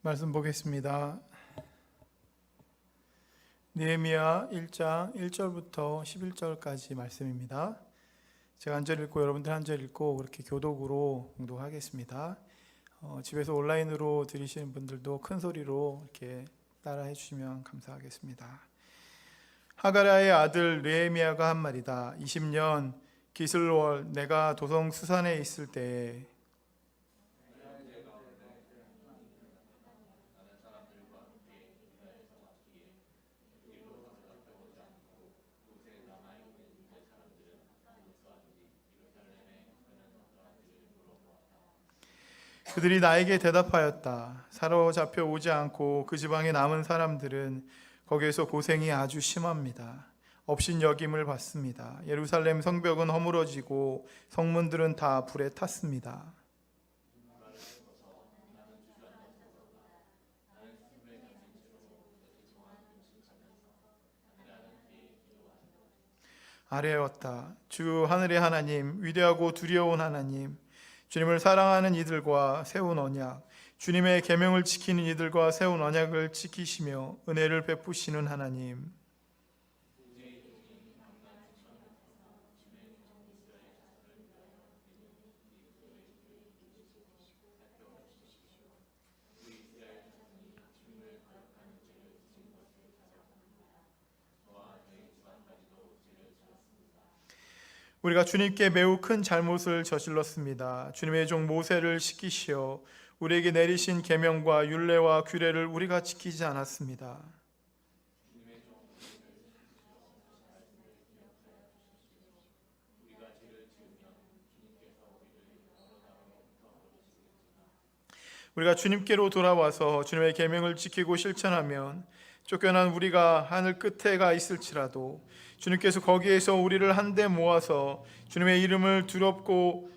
말씀 보겠습니다. 느헤미야 1장 1절부터 11절까지 말씀입니다. 제가 한 절 읽고 여러분들 한 절 읽고 그렇게 교독으로 공독하겠습니다. 집에서 온라인으로 들으시는 분들도 큰 소리로 이렇게 따라해 주시면 감사하겠습니다. 하가랴의 아들 느헤미야가 한 말이다. 20년 기슬월 내가 도성 수산에 있을 때에 그들이 나에게 대답하였다. 사로잡혀 오지 않고 그 지방에 남은 사람들은 거기에서 고생이 아주 심합니다. 업신여김을 받습니다. 예루살렘 성벽은 허물어지고 성문들은 다 불에 탔습니다. 아뢰었다. 주 하늘의 하나님, 위대하고 두려운 하나님, 주님을 사랑하는 이들과 세운 언약, 주님의 계명을 지키는 이들과 세운 언약을 지키시며 은혜를 베푸시는 하나님, 우리가 주님께 매우 큰 잘못을 저질렀습니다. 주님의 종 모세를 시키시어 우리에게 내리신 계명과 율례와 규례를 우리가 지키지 않았습니다. 우리가 주님께로 돌아와서 주님의 계명을 지키고 실천하면 쫓겨난 우리가 하늘 끝에 가 있을지라도 주님께서 거기에서 우리를 한데 모아서 주님의 이름을 두렵고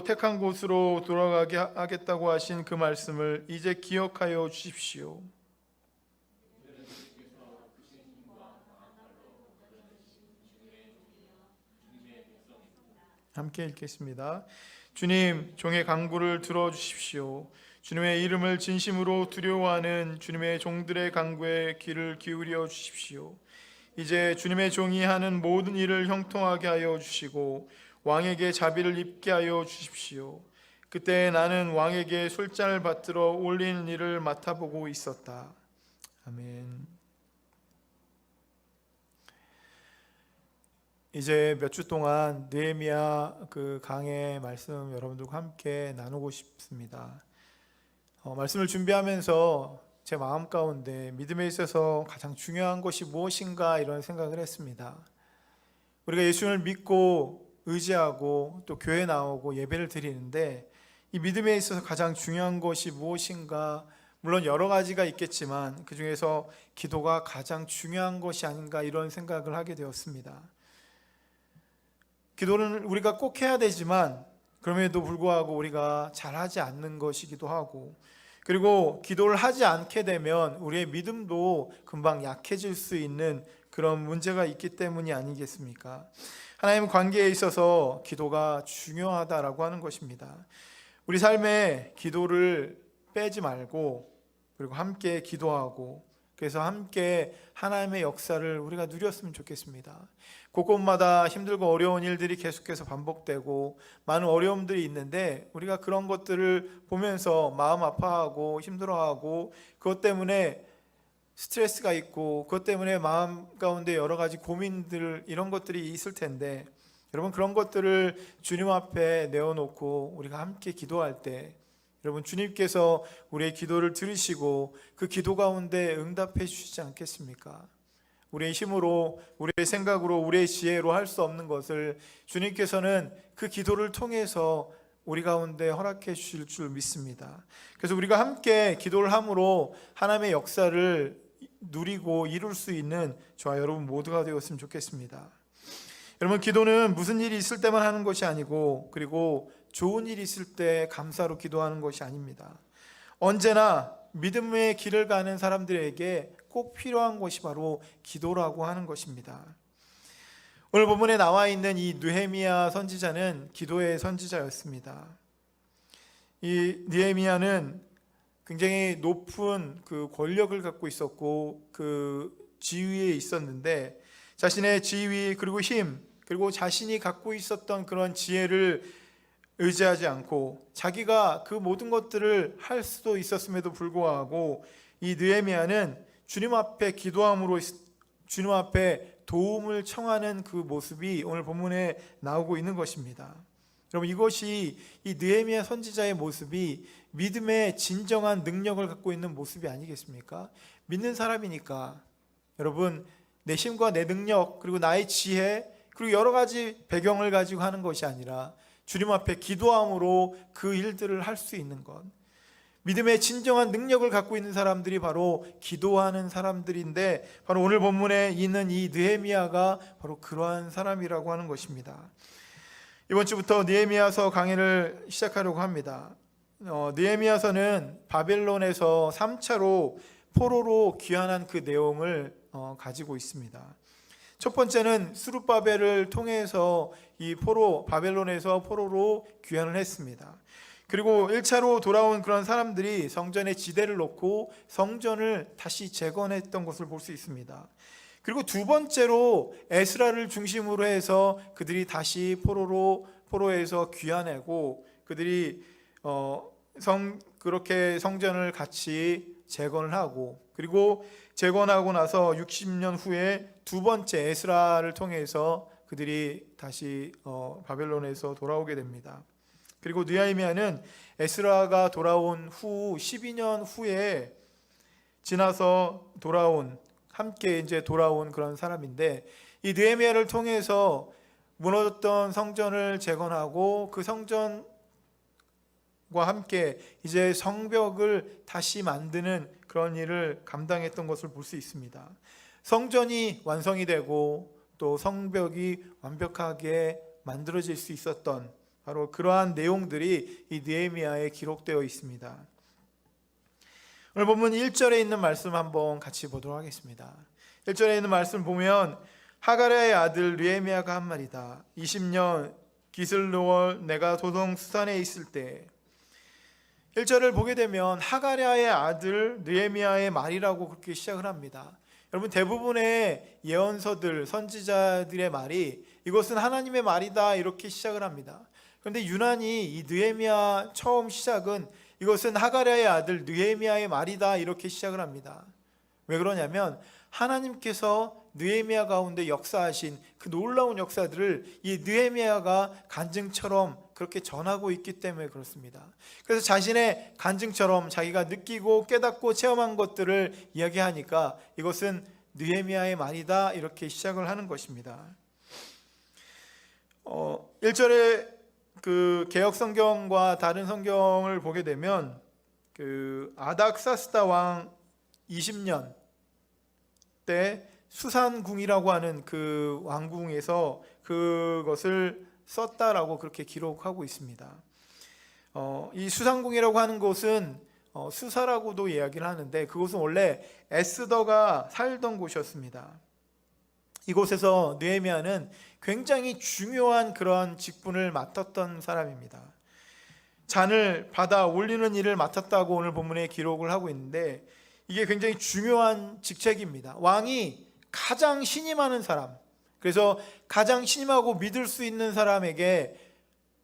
택한 곳으로 돌아가게 하겠다고 하신 그 말씀을 이제 기억하여 주십시오. 함께 읽겠습니다. 주님, 종의 간구를 들어주십시오. 주님의 이름을 진심으로 두려워하는 주님의 종들의 간구에 귀를 기울여 주십시오. 이제 주님의 종이 하는 모든 일을 형통하게 하여 주시고 왕에게 자비를 입게 하여 주십시오. 그때 나는 왕에게 술잔을 받들어 올리는 일을 맡아보고 있었다. 아멘. 이제 몇 주 동안 느헤미야 그 강의 말씀 여러분들과 함께 나누고 싶습니다. 말씀을 준비하면서 제 마음 가운데 믿음에 있어서 가장 중요한 것이 무엇인가 이런 생각을 했습니다. 우리가 예수를 믿고 의지하고 또 교회 나오고 예배를 드리는데 이 믿음에 있어서 가장 중요한 것이 무엇인가, 물론 여러 가지가 있겠지만 그 중에서 기도가 가장 중요한 것이 아닌가 이런 생각을 하게 되었습니다. 기도는 우리가 꼭 해야 되지만 그럼에도 불구하고 우리가 잘하지 않는 것이기도 하고, 그리고 기도를 하지 않게 되면 우리의 믿음도 금방 약해질 수 있는 그런 문제가 있기 때문이 아니겠습니까? 하나님 관계에 있어서 기도가 중요하다라고 하는 것입니다. 우리 삶에 기도를 빼지 말고 그리고 함께 기도하고 그래서 함께 하나님의 역사를 우리가 누렸으면 좋겠습니다. 곳곳마다 힘들고 어려운 일들이 계속해서 반복되고 많은 어려움들이 있는데 우리가 그런 것들을 보면서 마음 아파하고 힘들어하고 그것 때문에 스트레스가 있고 그것 때문에 마음 가운데 여러 가지 고민들 이런 것들이 있을 텐데, 여러분 그런 것들을 주님 앞에 내어놓고 우리가 함께 기도할 때 여러분 주님께서 우리의 기도를 들으시고 그 기도 가운데 응답해 주시지 않겠습니까? 우리의 힘으로, 우리의 생각으로, 우리의 지혜로 할 수 없는 것을 주님께서는 그 기도를 통해서 우리 가운데 허락해 주실 줄 믿습니다. 그래서 우리가 함께 기도를 함으로 하나님의 역사를 누리고 이룰 수 있는 저와 여러분 모두가 되었으면 좋겠습니다. 여러분 기도는 무슨 일이 있을 때만 하는 것이 아니고 그리고 좋은 일이 있을 때 감사로 기도하는 것이 아닙니다. 언제나 믿음의 길을 가는 사람들에게 꼭 필요한 것이 바로 기도라고 하는 것입니다. 오늘 본문에 나와 있는 이 느헤미야 선지자는 기도의 선지자였습니다. 이 느헤미야는 굉장히 높은 그 권력을 갖고 있었고 그 지위에 있었는데 자신의 지위 그리고 힘 그리고 자신이 갖고 있었던 그런 지혜를 의지하지 않고 자기가 그 모든 것들을 할 수도 있었음에도 불구하고 이 느헤미야는 주님 앞에 기도함으로 주님 앞에 도움을 청하는 그 모습이 오늘 본문에 나오고 있는 것입니다. 여러분, 이것이 이 느헤미야 선지자의 모습이 믿음의 진정한 능력을 갖고 있는 모습이 아니겠습니까? 믿는 사람이니까 여러분, 내 힘과 내 능력 그리고 나의 지혜 그리고 여러 가지 배경을 가지고 하는 것이 아니라 주님 앞에 기도함으로 그 일들을 할 수 있는 것, 믿음의 진정한 능력을 갖고 있는 사람들이 바로 기도하는 사람들인데 바로 오늘 본문에 있는 이 느헤미야가 바로 그러한 사람이라고 하는 것입니다. 이번 주부터 느헤미야서 강의를 시작하려고 합니다. 느헤미야서는 바벨론에서 3차로 포로로 귀환한 그 내용을 가지고 있습니다. 첫 번째는 스룹바벨을 통해서 이 바벨론에서 포로로 귀환을 했습니다. 그리고 1차로 돌아온 그런 사람들이 성전에 지대를 놓고 성전을 다시 재건했던 것을 볼 수 있습니다. 그리고 두 번째로 에스라를 중심으로 해서 그들이 다시 포로에서 귀환하고 그들이 그렇게 성전을 같이 재건을 하고 그리고 재건하고 나서 60년 후에 두 번째 에스라를 통해서 그들이 다시 바벨론에서 돌아오게 됩니다. 그리고 느헤미야는 에스라가 돌아온 후 12년 후에 지나서 함께 이제 돌아온 그런 사람인데 이 느헤미야를 통해서 무너졌던 성전을 재건하고 그 성전과 함께 이제 성벽을 다시 만드는 그런 일을 감당했던 것을 볼 수 있습니다. 성전이 완성이 되고 또 성벽이 완벽하게 만들어질 수 있었던 바로 그러한 내용들이 이 느헤미야에 기록되어 있습니다. 오늘 본문 1절에 있는 말씀 한번 같이 보도록 하겠습니다. 1절에 있는 말씀 보면 하가랴의 아들 느헤미야가 한 말이다. 20년 기슬로월 내가 도성 수산에 있을 때 1절을 보게 되면 하가랴의 아들 느헤미야의 말이라고 그렇게 시작을 합니다. 여러분, 대부분의 예언서들, 선지자들의 말이 이것은 하나님의 말이다 이렇게 시작을 합니다. 그런데 유난히 이 느헤미야 처음 시작은 이것은 하가랴의 아들 느헤미야의 말이다 이렇게 시작을 합니다. 왜 그러냐면 하나님께서 느헤미야 가운데 역사하신 그 놀라운 역사들을 이 느헤미야가 간증처럼 그렇게 전하고 있기 때문에 그렇습니다. 그래서 자신의 간증처럼 자기가 느끼고 깨닫고 체험한 것들을 이야기하니까 이것은 느헤미야의 말이다 이렇게 시작을 하는 것입니다. 1절에 그 개역 성경과 다른 성경을 보게 되면 그 아닥사스다 왕 20년 때 수산궁이라고 하는 그 왕궁에서 그것을 썼다라고 그렇게 기록하고 있습니다. 이 수산궁이라고 하는 곳은 수사라고도 이야기를 하는데 그곳은 원래 에스더가 살던 곳이었습니다. 이곳에서 느헤미야는 굉장히 중요한 그런 직분을 맡았던 사람입니다. 잔을 받아 올리는 일을 맡았다고 오늘 본문에 기록을 하고 있는데 이게 굉장히 중요한 직책입니다. 왕이 가장 신임하는 사람, 그래서 가장 신임하고 믿을 수 있는 사람에게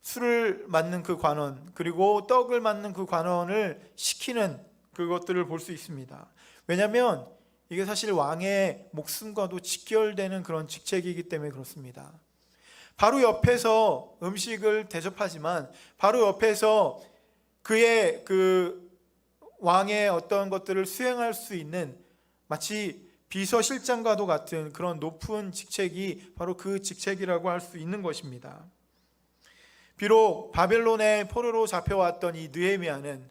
술을 맡는 그 관원 그리고 떡을 맡는 그 관원을 시키는 그것들을 볼 수 있습니다. 왜냐하면 이게 사실 왕의 목숨과도 직결되는 그런 직책이기 때문에 그렇습니다. 바로 옆에서 음식을 대접하지만 바로 옆에서 그의 그 왕의 어떤 것들을 수행할 수 있는 마치 비서실장과도 같은 그런 높은 직책이 바로 그 직책이라고 할 수 있는 것입니다. 비록 바벨론의 포로로 잡혀왔던 이 느헤미야는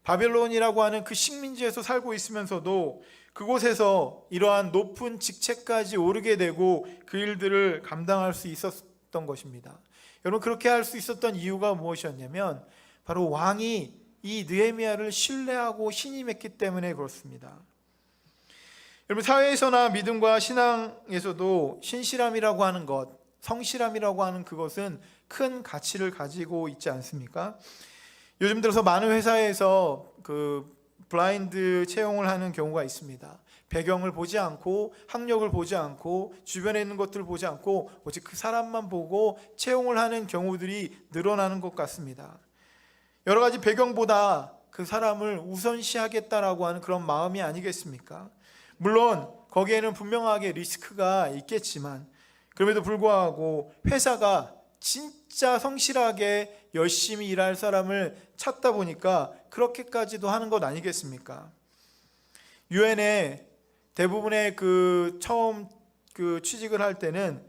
바벨론이라고 하는 그 식민지에서 살고 있으면서도 그곳에서 이러한 높은 직책까지 오르게 되고 그 일들을 감당할 수 있었던 것입니다. 여러분, 그렇게 할 수 있었던 이유가 무엇이었냐면 바로 왕이 이 느헤미야를 신뢰하고 신임했기 때문에 그렇습니다. 여러분, 사회에서나 믿음과 신앙에서도 신실함이라고 하는 것, 성실함이라고 하는 그것은 큰 가치를 가지고 있지 않습니까? 요즘 들어서 많은 회사에서 그 블라인드 채용을 하는 경우가 있습니다. 배경을 보지 않고 학력을 보지 않고 주변에 있는 것들을 보지 않고 오직 그 사람만 보고 채용을 하는 경우들이 늘어나는 것 같습니다. 여러 가지 배경보다 그 사람을 우선시하겠다라고 하는 그런 마음이 아니겠습니까? 물론 거기에는 분명하게 리스크가 있겠지만 그럼에도 불구하고 회사가 진짜 성실하게 열심히 일할 사람을 찾다 보니까 그렇게까지도 하는 것 아니겠습니까? 유엔에 대부분의 처음 취직을 할 때는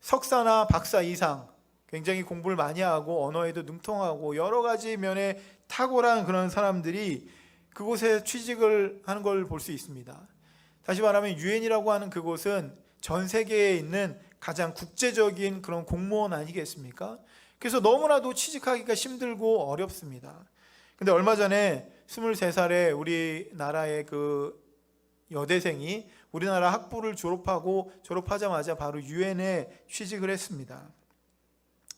석사나 박사 이상 굉장히 공부를 많이 하고 언어에도 능통하고 여러 가지 면에 탁월한 그런 사람들이 그곳에 취직을 하는 걸 볼 수 있습니다. 다시 말하면 유엔이라고 하는 그곳은 전 세계에 있는 가장 국제적인 그런 공무원 아니겠습니까? 그래서 너무나도 취직하기가 힘들고 어렵습니다. 근데 얼마 전에 23살의 우리나라의 그 여대생이 우리나라 학부를 졸업하자마자 바로 유엔에 취직을 했습니다.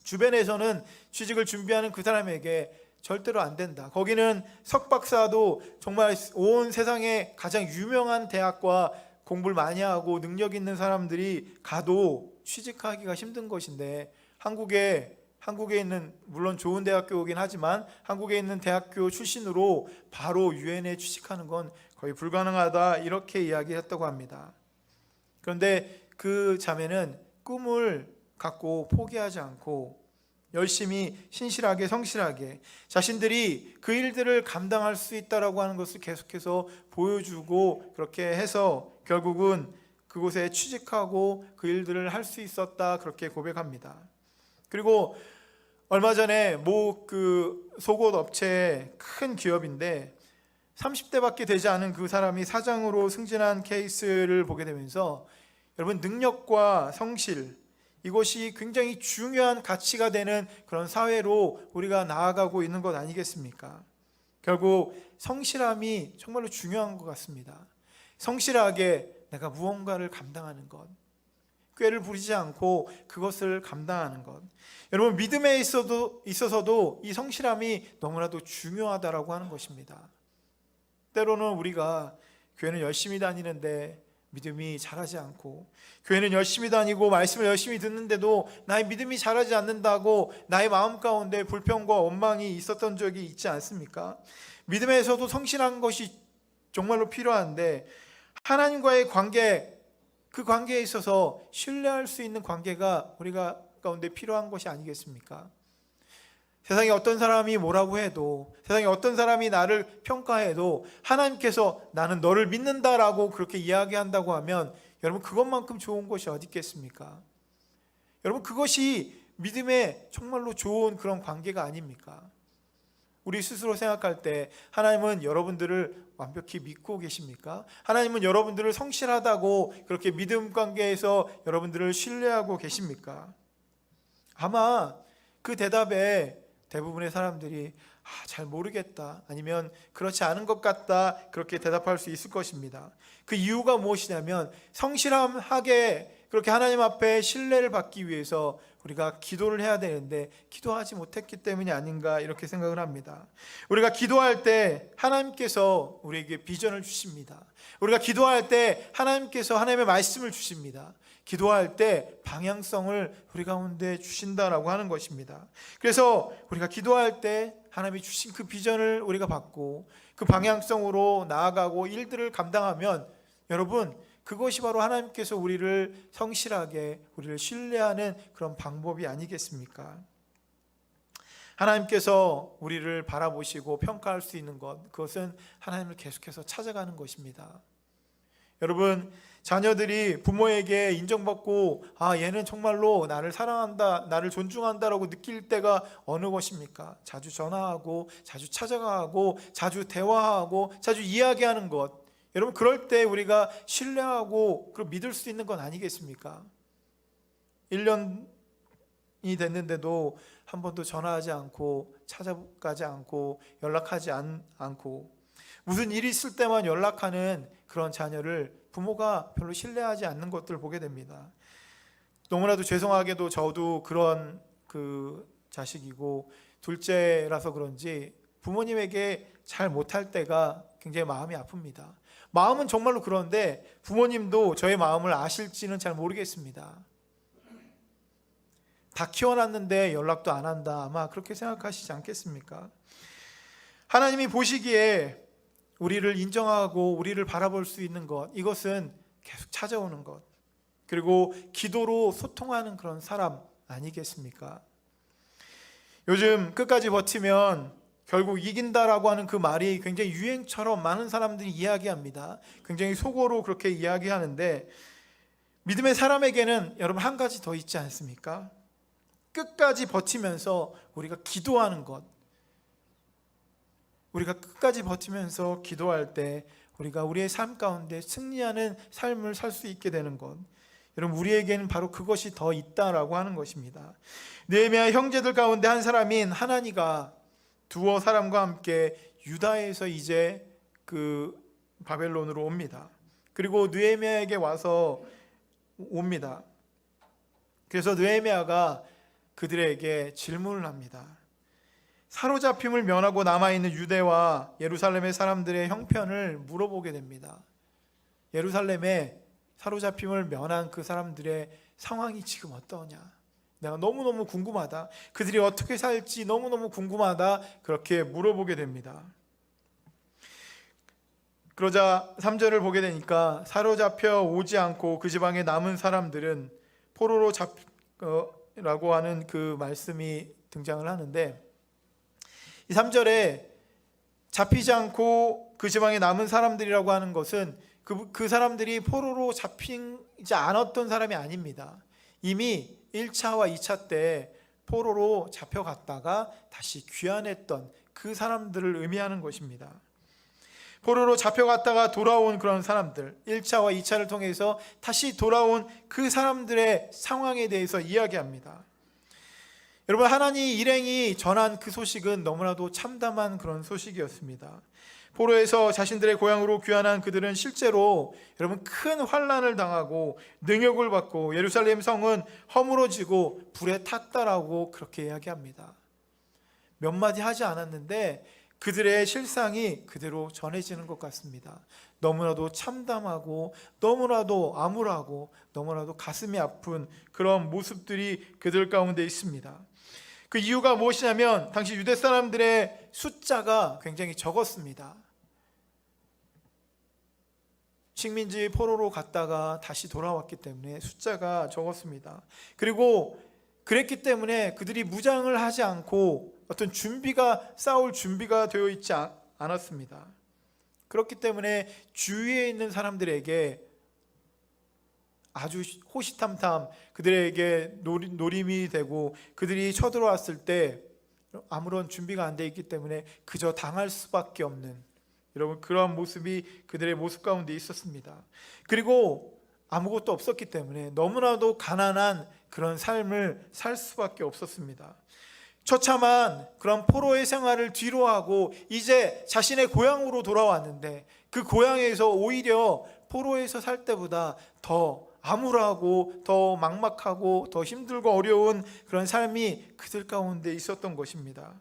주변에서는 취직을 준비하는 그 사람에게 절대로 안 된다. 거기는 석박사도 정말 온 세상에 가장 유명한 대학과 공부를 많이 하고 능력 있는 사람들이 가도 취직하기가 힘든 것인데 한국에 있는 물론 좋은 대학교이긴 하지만 한국에 있는 대학교 출신으로 바로 유엔에 취직하는 건 거의 불가능하다 이렇게 이야기했다고 합니다. 그런데 그 자매는 꿈을 갖고 포기하지 않고 열심히 신실하게 성실하게 자신들이 그 일들을 감당할 수 있다라고 하는 것을 계속해서 보여주고 그렇게 해서 결국은 그곳에 취직하고 그 일들을 할 수 있었다 그렇게 고백합니다. 그리고 얼마 전에 그 속옷 업체 큰 기업인데 30대밖에 되지 않은 그 사람이 사장으로 승진한 케이스를 보게 되면서 여러분 능력과 성실 이것이 굉장히 중요한 가치가 되는 그런 사회로 우리가 나아가고 있는 것 아니겠습니까? 결국 성실함이 정말로 중요한 것 같습니다. 성실하게 내가 무언가를 감당하는 것, 꾀를 부리지 않고 그것을 감당하는 것. 여러분 믿음에 있어서도 이 성실함이 너무나도 중요하다라고 하는 것입니다. 때로는 우리가 교회는 열심히 다니는데 믿음이 자라지 않고 교회는 열심히 다니고 말씀을 열심히 듣는데도 나의 믿음이 자라지 않는다고 나의 마음 가운데 불평과 원망이 있었던 적이 있지 않습니까? 믿음에서도 성실한 것이 정말로 필요한데 하나님과의 관계, 그 관계에 있어서 신뢰할 수 있는 관계가 우리가 가운데 필요한 것이 아니겠습니까? 세상에 어떤 사람이 뭐라고 해도 세상에 어떤 사람이 나를 평가해도 하나님께서 나는 너를 믿는다라고 그렇게 이야기한다고 하면 여러분 그것만큼 좋은 것이 어디 있겠습니까? 여러분 그것이 믿음의 정말로 좋은 그런 관계가 아닙니까? 우리 스스로 생각할 때 하나님은 여러분들을 완벽히 믿고 계십니까? 하나님은 여러분들을 성실하다고 그렇게 믿음 관계에서 여러분들을 신뢰하고 계십니까? 아마 그 대답에 대부분의 사람들이 잘 모르겠다 아니면 그렇지 않은 것 같다 그렇게 대답할 수 있을 것입니다. 그 이유가 무엇이냐면 성실하게 그렇게 하나님 앞에 신뢰를 받기 위해서 우리가 기도를 해야 되는데 기도하지 못했기 때문이 아닌가 이렇게 생각을 합니다. 우리가 기도할 때 하나님께서 우리에게 비전을 주십니다. 우리가 기도할 때 하나님께서 하나님의 말씀을 주십니다. 기도할 때 방향성을 우리 가운데 주신다라고 하는 것입니다. 그래서 우리가 기도할 때 하나님이 주신 그 비전을 우리가 받고 그 방향성으로 나아가고 일들을 감당하면 여러분 그것이 바로 하나님께서 우리를 성실하게 우리를 신뢰하는 그런 방법이 아니겠습니까? 하나님께서 우리를 바라보시고 평가할 수 있는 것, 그것은 하나님을 계속해서 찾아가는 것입니다. 여러분 자녀들이 부모에게 인정받고 얘는 정말로 나를 사랑한다, 나를 존중한다라고 느낄 때가 어느 것입니까? 자주 전화하고 자주 찾아가고 자주 대화하고 자주 이야기하는 것. 여러분 그럴 때 우리가 신뢰하고 믿을 수 있는 건 아니겠습니까? 1년이 됐는데도 한 번도 전화하지 않고 찾아가지 않고 연락하지 않고 무슨 일이 있을 때만 연락하는 그런 자녀를 부모가 별로 신뢰하지 않는 것들을 보게 됩니다. 너무나도 죄송하게도 저도 그런 그 자식이고 둘째라서 그런지 부모님에게 잘 못할 때가 굉장히 마음이 아픕니다. 마음은 정말로 그런데 부모님도 저의 마음을 아실지는 잘 모르겠습니다. 다 키워놨는데 연락도 안 한다, 아마 그렇게 생각하시지 않겠습니까? 하나님이 보시기에 우리를 인정하고 우리를 바라볼 수 있는 것, 이것은 계속 찾아오는 것, 그리고 기도로 소통하는 그런 사람 아니겠습니까? 요즘 끝까지 버티면 결국 이긴다라고 하는 그 말이 굉장히 유행처럼 많은 사람들이 이야기합니다. 굉장히 속어로 그렇게 이야기하는데, 믿음의 사람에게는 여러분 한 가지 더 있지 않습니까? 끝까지 버티면서 우리가 기도하는 것, 우리가 끝까지 버티면서 기도할 때 우리가 우리의 삶 가운데 승리하는 삶을 살 수 있게 되는 것, 여러분 우리에게는 바로 그것이 더 있다라고 하는 것입니다. 느헤미야 형제들 가운데 한 사람인 하나니가 두어 사람과 함께 유다에서 이제 그 바벨론으로 옵니다. 그리고 느헤미야에게 와서 옵니다. 그래서 느헤미야가 그들에게 질문을 합니다. 사로잡힘을 면하고 남아있는 유대와 예루살렘의 사람들의 형편을 물어보게 됩니다. 예루살렘에 사로잡힘을 면한 그 사람들의 상황이 지금 어떠냐? 내가 너무너무 궁금하다. 그들이 어떻게 살지 너무너무 궁금하다. 그렇게 물어보게 됩니다. 그러자 3절을 보게 되니까 사로잡혀 오지 않고 그 지방에 남은 사람들은 포로로 라고 하는 그 말씀이 등장을 하는데, 이 3절에 잡히지 않고 그 지방에 남은 사람들이라고 하는 것은 그 사람들이 포로로 잡히지 않았던 사람이 아닙니다. 이미 1차와 2차 때 포로로 잡혀갔다가 다시 귀환했던 그 사람들을 의미하는 것입니다. 포로로 잡혀갔다가 돌아온 그런 사람들, 1차와 2차를 통해서 다시 돌아온 그 사람들의 상황에 대해서 이야기합니다. 여러분, 하나님 일행이 전한 그 소식은 너무나도 참담한 그런 소식이었습니다. 포로에서 자신들의 고향으로 귀환한 그들은 실제로 여러분 큰 환난을 당하고 능욕을 받고 예루살렘 성은 허물어지고 불에 탔다라고 그렇게 이야기합니다. 몇 마디 하지 않았는데 그들의 실상이 그대로 전해지는 것 같습니다. 너무나도 참담하고 너무나도 암울하고 너무나도 가슴이 아픈 그런 모습들이 그들 가운데 있습니다. 그 이유가 무엇이냐면 당시 유대 사람들의 숫자가 굉장히 적었습니다. 식민지 포로로 갔다가 다시 돌아왔기 때문에 숫자가 적었습니다. 그리고 그랬기 때문에 그들이 무장을 하지 않고 어떤 싸울 준비가 되어 있지 않았습니다. 그렇기 때문에 주위에 있는 사람들에게 아주 호시탐탐 그들에게 노림이 되고, 그들이 쳐들어왔을 때 아무런 준비가 안 돼 있기 때문에 그저 당할 수밖에 없는, 여러분 그러한 모습이 그들의 모습 가운데 있었습니다. 그리고 아무것도 없었기 때문에 너무나도 가난한 그런 삶을 살 수밖에 없었습니다. 처참한 그런 포로의 생활을 뒤로하고 이제 자신의 고향으로 돌아왔는데, 그 고향에서 오히려 포로에서 살 때보다 더 암울하고 더 막막하고 더 힘들고 어려운 그런 삶이 그들 가운데 있었던 것입니다.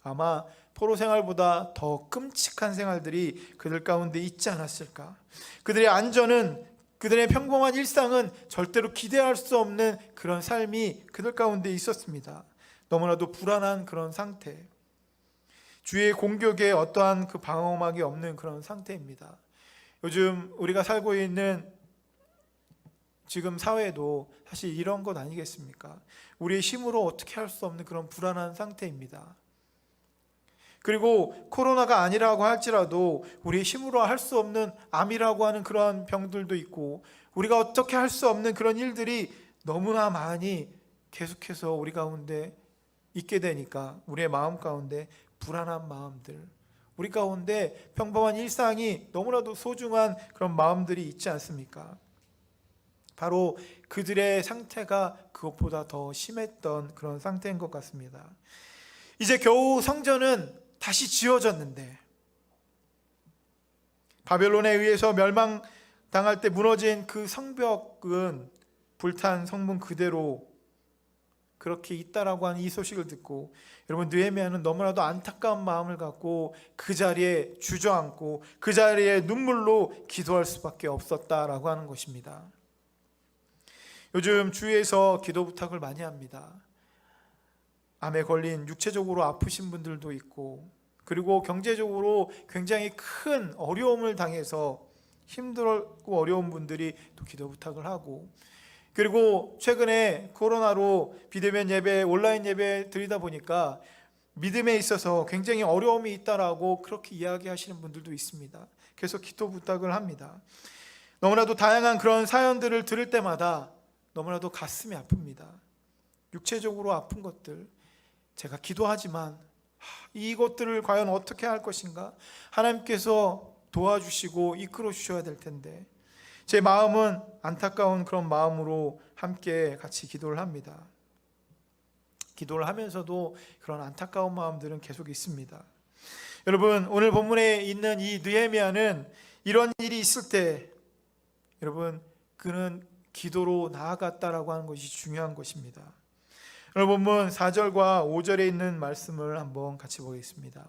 아마 포로 생활보다 더 끔찍한 생활들이 그들 가운데 있지 않았을까. 그들의 안전은, 그들의 평범한 일상은 절대로 기대할 수 없는 그런 삶이 그들 가운데 있었습니다. 너무나도 불안한 그런 상태, 주위의 공격에 어떠한 그 방어막이 없는 그런 상태입니다. 요즘 우리가 살고 있는 지금 사회도 사실 이런 것 아니겠습니까? 우리의 힘으로 어떻게 할 수 없는 그런 불안한 상태입니다. 그리고 코로나가 아니라고 할지라도 우리의 힘으로 할 수 없는 암이라고 하는 그런 병들도 있고, 우리가 어떻게 할 수 없는 그런 일들이 너무나 많이 계속해서 우리 가운데 있게 되니까 우리의 마음 가운데 불안한 마음들, 우리 가운데 평범한 일상이 너무나도 소중한 그런 마음들이 있지 않습니까? 바로 그들의 상태가 그것보다 더 심했던 그런 상태인 것 같습니다. 이제 겨우 성전은 다시 지어졌는데, 바벨론에 의해서 멸망당할 때 무너진 그 성벽은 불탄 성문 그대로 그렇게 있다라고 하는 이 소식을 듣고 여러분 느헤미야는 너무나도 안타까운 마음을 갖고 그 자리에 주저앉고 그 자리에 눈물로 기도할 수밖에 없었다라고 하는 것입니다. 요즘 주위에서 기도 부탁을 많이 합니다. 암에 걸린 육체적으로 아프신 분들도 있고 그리고 경제적으로 굉장히 큰 어려움을 당해서 힘들고 어려운 분들이 또 기도 부탁을 하고 그리고 최근에 코로나로 비대면 예배, 온라인 예배 드리다 보니까 믿음에 있어서 굉장히 어려움이 있다라고 그렇게 이야기하시는 분들도 있습니다. 계속 기도 부탁을 합니다. 너무나도 다양한 그런 사연들을 들을 때마다 너무나도 가슴이 아픕니다. 육체적으로 아픈 것들, 제가 기도하지만 이것들을 과연 어떻게 할 것인가? 하나님께서 도와주시고 이끌어 주셔야 될 텐데 제 마음은 안타까운 그런 마음으로 함께 같이 기도를 합니다. 기도를 하면서도 그런 안타까운 마음들은 계속 있습니다. 여러분, 오늘 본문에 있는 이 느헤미야는 이런 일이 있을 때 여러분 그는 기도로 나아갔다라고 하는 것이 중요한 것입니다. 오늘 본문 4절과 5절에 있는 말씀을 한번 같이 보겠습니다.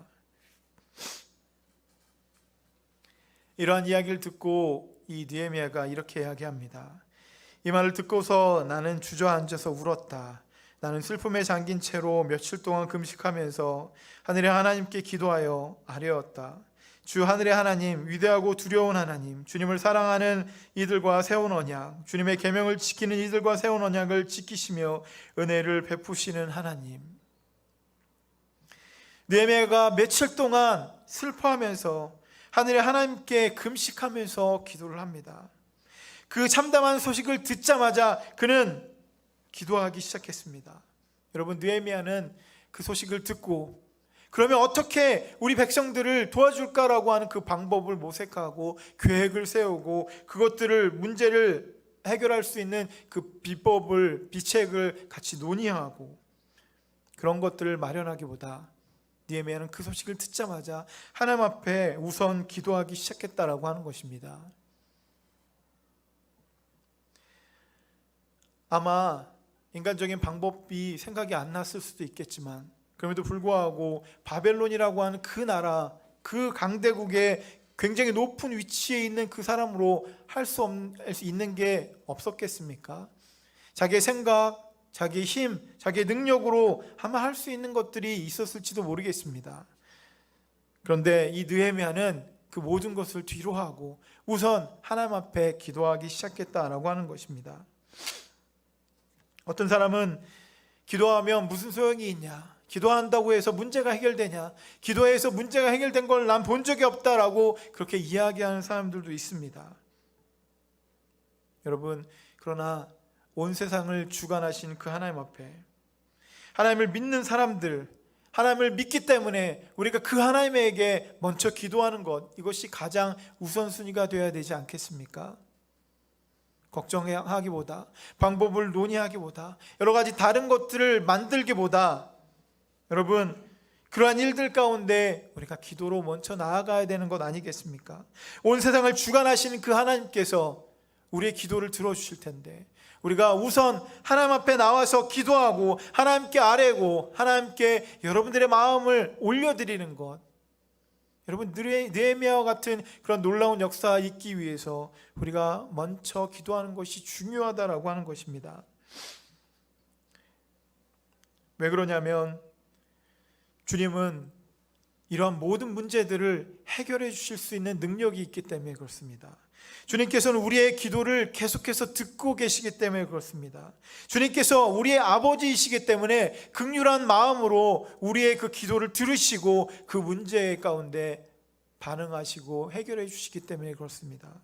이러한 이야기를 듣고 이 느헤미야가 이렇게 이야기합니다. 이 말을 듣고서 나는 주저앉아서 울었다. 나는 슬픔에 잠긴 채로 며칠 동안 금식하면서 하늘의 하나님께 기도하여 아뢰었다. 주 하늘의 하나님, 위대하고 두려운 하나님, 주님을 사랑하는 이들과 세운 언약, 주님의 계명을 지키는 이들과 세운 언약을 지키시며 은혜를 베푸시는 하나님. 느헤미야가 며칠 동안 슬퍼하면서 하늘의 하나님께 금식하면서 기도를 합니다. 그 참담한 소식을 듣자마자 그는 기도하기 시작했습니다. 여러분, 느헤미야는 그 소식을 듣고 그러면 어떻게 우리 백성들을 도와줄까라고 하는 그 방법을 모색하고 계획을 세우고 그것들을 문제를 해결할 수 있는 그 비책을 같이 논의하고 그런 것들을 마련하기보다 느헤미야는 그 소식을 듣자마자 하나님 앞에 우선 기도하기 시작했다라고 하는 것입니다. 아마 인간적인 방법이 생각이 안 났을 수도 있겠지만 그럼에도 불구하고 바벨론이라고 하는 그 나라, 그 강대국의 굉장히 높은 위치에 있는 그 사람으로 할 수 있는 게 없었겠습니까? 자기의 생각, 자기의 힘, 자기의 능력으로 아마 할 수 있는 것들이 있었을지도 모르겠습니다. 그런데 이 느헤미야는 그 모든 것을 뒤로하고 우선 하나님 앞에 기도하기 시작했다라고 하는 것입니다. 어떤 사람은 기도하면 무슨 소용이 있냐? 기도한다고 해서 문제가 해결되냐? 기도해서 문제가 해결된 걸 난 본 적이 없다라고 그렇게 이야기하는 사람들도 있습니다. 여러분, 그러나 온 세상을 주관하신 그 하나님 앞에 하나님을 믿는 사람들, 하나님을 믿기 때문에 우리가 그 하나님에게 먼저 기도하는 것, 이것이 가장 우선순위가 되어야 되지 않겠습니까? 걱정하기보다, 방법을 논의하기보다, 여러 가지 다른 것들을 만들기보다 여러분, 그러한 일들 가운데 우리가 기도로 먼저 나아가야 되는 것 아니겠습니까? 온 세상을 주관하시는 그 하나님께서 우리의 기도를 들어주실 텐데 우리가 우선 하나님 앞에 나와서 기도하고 하나님께 아뢰고 하나님께 여러분들의 마음을 올려드리는 것, 여러분 느헤미야와 같은 그런 놀라운 역사가 있기 위해서 우리가 먼저 기도하는 것이 중요하다라고 하는 것입니다. 왜 그러냐면 주님은 이러한 모든 문제들을 해결해 주실 수 있는 능력이 있기 때문에 그렇습니다. 주님께서는 우리의 기도를 계속해서 듣고 계시기 때문에 그렇습니다. 주님께서 우리의 아버지이시기 때문에 긍휼한 마음으로 우리의 그 기도를 들으시고 그 문제 가운데 반응하시고 해결해 주시기 때문에 그렇습니다.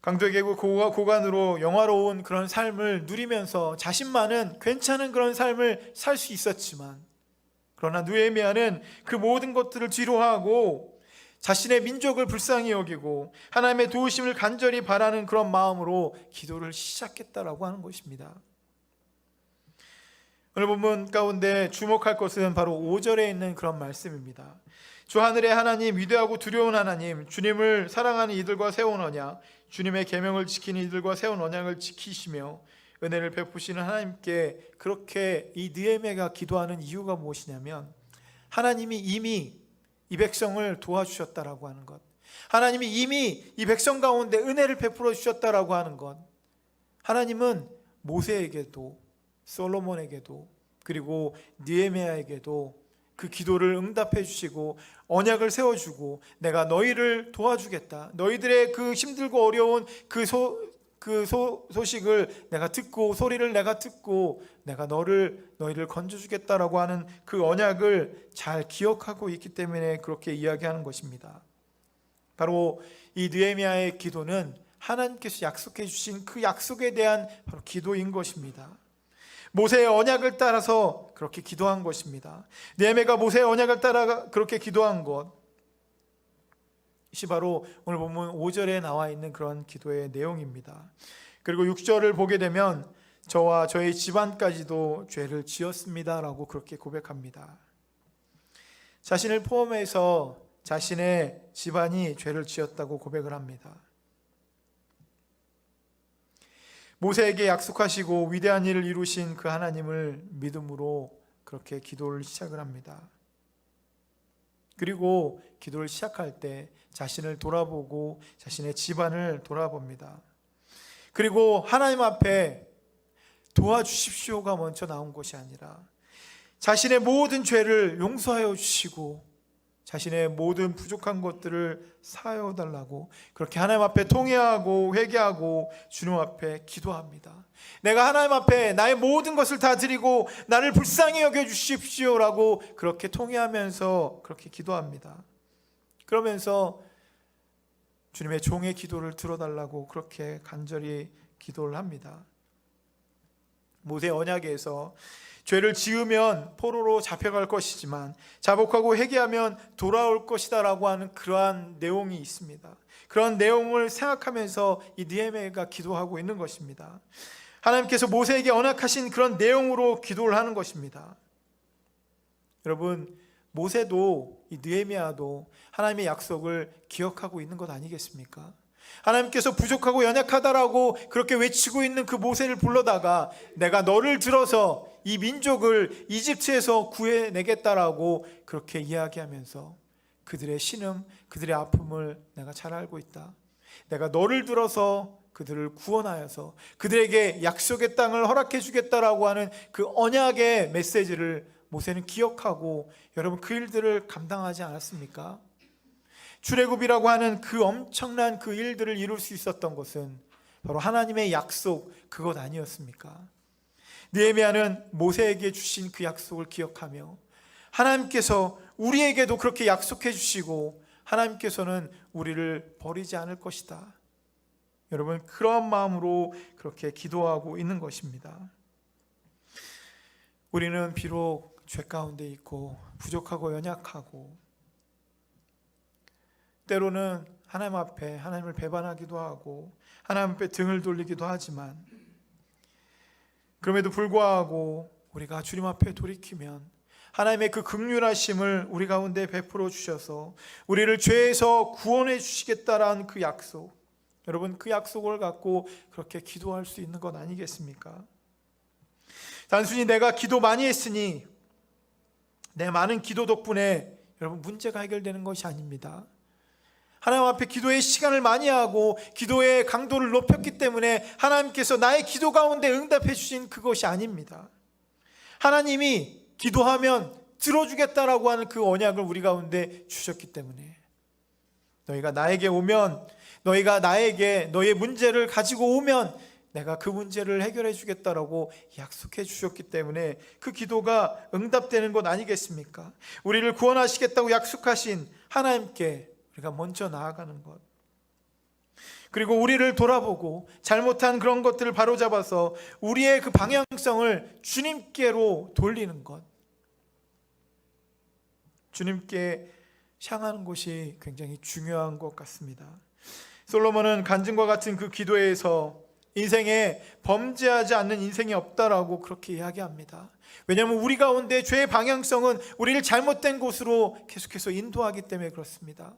강도의 계곡 고관으로 영화로운 그런 삶을 누리면서 자신만은 괜찮은 그런 삶을 살 수 있었지만 그러나 느헤미야는 그 모든 것들을 뒤로하고 자신의 민족을 불쌍히 여기고 하나님의 도우심을 간절히 바라는 그런 마음으로 기도를 시작했다라고 하는 것입니다. 오늘 본문 가운데 주목할 것은 바로 5절에 있는 그런 말씀입니다. 주 하늘의 하나님, 위대하고 두려운 하나님, 주님을 사랑하는 이들과 세운 언약, 주님의 계명을 지키는 이들과 세운 언약을 지키시며 은혜를 베푸시는 하나님께 그렇게 이 느헤미야가 기도하는 이유가 무엇이냐면 하나님이 이미 이 백성을 도와주셨다라고 하는 것, 하나님이 이미 이 백성 가운데 은혜를 베풀어 주셨다라고 하는 것, 하나님은 모세에게도 솔로몬에게도 그리고 느헤미야에게도 그 기도를 응답해 주시고 언약을 세워주고 너희를 너희를 도와주겠다, 너희들의 그 힘들고 어려운 소식을 내가 듣고 소리를 내가 듣고 내가 너희를 건져주겠다라고 하는 그 언약을 잘 기억하고 있기 때문에 그렇게 이야기하는 것입니다. 바로 이 느헤미야의 기도는 하나님께서 약속해 주신 그 약속에 대한 바로 기도인 것입니다. 모세의 언약을 따라서 그렇게 기도한 것입니다. 느헤미야가 모세의 언약을 따라 그렇게 기도한 것, 이것이 바로 오늘 본문 5절에 나와 있는 그런 기도의 내용입니다. 그리고 6절을 보게 되면 저와 저희 집안까지도 죄를 지었습니다라고 그렇게 고백합니다. 자신을 포함해서 자신의 집안이 죄를 지었다고 고백을 합니다. 모세에게 약속하시고 위대한 일을 이루신 그 하나님을 믿음으로 그렇게 기도를 시작을 합니다. 그리고 기도를 시작할 때 자신을 돌아보고 자신의 집안을 돌아봅니다. 그리고 하나님 앞에 도와주십시오가 먼저 나온 것이 아니라 자신의 모든 죄를 용서하여 주시고 자신의 모든 부족한 것들을 사하여 달라고 그렇게 하나님 앞에 통회하고 회개하고 주님 앞에 기도합니다. 내가 하나님 앞에 나의 모든 것을 다 드리고 나를 불쌍히 여겨 주십시오라고 그렇게 통회하면서 그렇게 기도합니다. 그러면서 주님의 종의 기도를 들어달라고 그렇게 간절히 기도를 합니다. 모세 언약에서 죄를 지으면 포로로 잡혀갈 것이지만 자복하고 회개하면 돌아올 것이다라고 하는 그러한 내용이 있습니다. 그런 내용을 생각하면서 이 느헤미야가 기도하고 있는 것입니다. 하나님께서 모세에게 언약하신 그런 내용으로 기도를 하는 것입니다. 여러분, 모세도 이 느헤미야도 하나님의 약속을 기억하고 있는 것 아니겠습니까? 하나님께서 부족하고 연약하다라고 그렇게 외치고 있는 그 모세를 불러다가 내가 너를 들어서 이 민족을 이집트에서 구해내겠다라고 그렇게 이야기하면서 그들의 신음, 그들의 아픔을 내가 잘 알고 있다. 내가 너를 들어서 그들을 구원하여서 그들에게 약속의 땅을 허락해 주겠다라고 하는 그 언약의 메시지를 모세는 기억하고 여러분 그 일들을 감당하지 않았습니까? 출애굽이라고 하는 그 엄청난 그 일들을 이룰 수 있었던 것은 바로 하나님의 약속 그것 아니었습니까? 느헤미야는 모세에게 주신 그 약속을 기억하며 하나님께서 우리에게도 그렇게 약속해 주시고 하나님께서는 우리를 버리지 않을 것이다. 여러분 그런 마음으로 그렇게 기도하고 있는 것입니다. 우리는 비록 죄 가운데 있고 부족하고 연약하고 때로는 하나님 앞에 하나님을 배반하기도 하고 하나님 앞에 등을 돌리기도 하지만 그럼에도 불구하고 우리가 주님 앞에 돌이키면 하나님의 그 긍휼하심을 우리 가운데 베풀어 주셔서 우리를 죄에서 구원해 주시겠다라는 그 약속, 여러분 그 약속을 갖고 그렇게 기도할 수 있는 것 아니겠습니까? 단순히 내가 기도 많이 했으니 내 많은 기도 덕분에 여러분 문제가 해결되는 것이 아닙니다. 하나님 앞에 기도의 시간을 많이 하고 기도의 강도를 높였기 때문에 하나님께서 나의 기도 가운데 응답해 주신 그것이 아닙니다. 하나님이 기도하면 들어주겠다라고 하는 그 언약을 우리 가운데 주셨기 때문에 너희가 나에게 오면, 너희가 나에게 너의 문제를 가지고 오면 내가 그 문제를 해결해 주겠다라고 약속해 주셨기 때문에 그 기도가 응답되는 것 아니겠습니까? 우리를 구원하시겠다고 약속하신 하나님께 우리가 먼저 나아가는 것, 그리고 우리를 돌아보고 잘못한 그런 것들을 바로잡아서 우리의 그 방향성을 주님께로 돌리는 것, 주님께 향하는 것이 굉장히 중요한 것 같습니다. 솔로몬은 간증과 같은 그 기도에서 인생에 범죄하지 않는 인생이 없다라고 그렇게 이야기합니다. 왜냐하면 우리 가운데 죄의 방향성은 우리를 잘못된 곳으로 계속해서 인도하기 때문에 그렇습니다.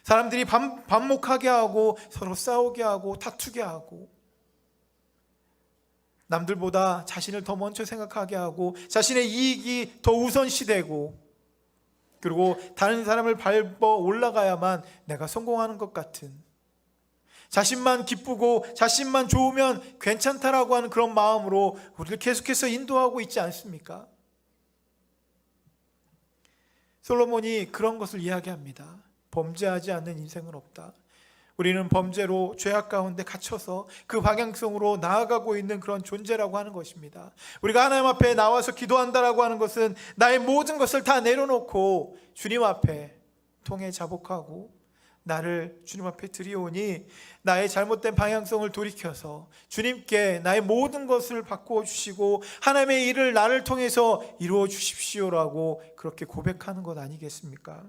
사람들이 반목하게 하고 서로 싸우게 하고 다투게 하고 남들보다 자신을 더 먼저 생각하게 하고 자신의 이익이 더 우선시되고 그리고 다른 사람을 밟아 올라가야만 내가 성공하는 것 같은, 자신만 기쁘고 자신만 좋으면 괜찮다라고 하는 그런 마음으로 우리를 계속해서 인도하고 있지 않습니까? 솔로몬이 그런 것을 이야기합니다. 범죄하지 않는 인생은 없다. 우리는 범죄로 죄악 가운데 갇혀서 그 방향성으로 나아가고 있는 그런 존재라고 하는 것입니다. 우리가 하나님 앞에 나와서 기도한다라고 하는 것은 나의 모든 것을 다 내려놓고 주님 앞에 통해 자복하고 나를 주님 앞에 드리오니 나의 잘못된 방향성을 돌이켜서 주님께 나의 모든 것을 바꾸어 주시고 하나님의 일을 나를 통해서 이루어 주십시오라고 그렇게 고백하는 것 아니겠습니까?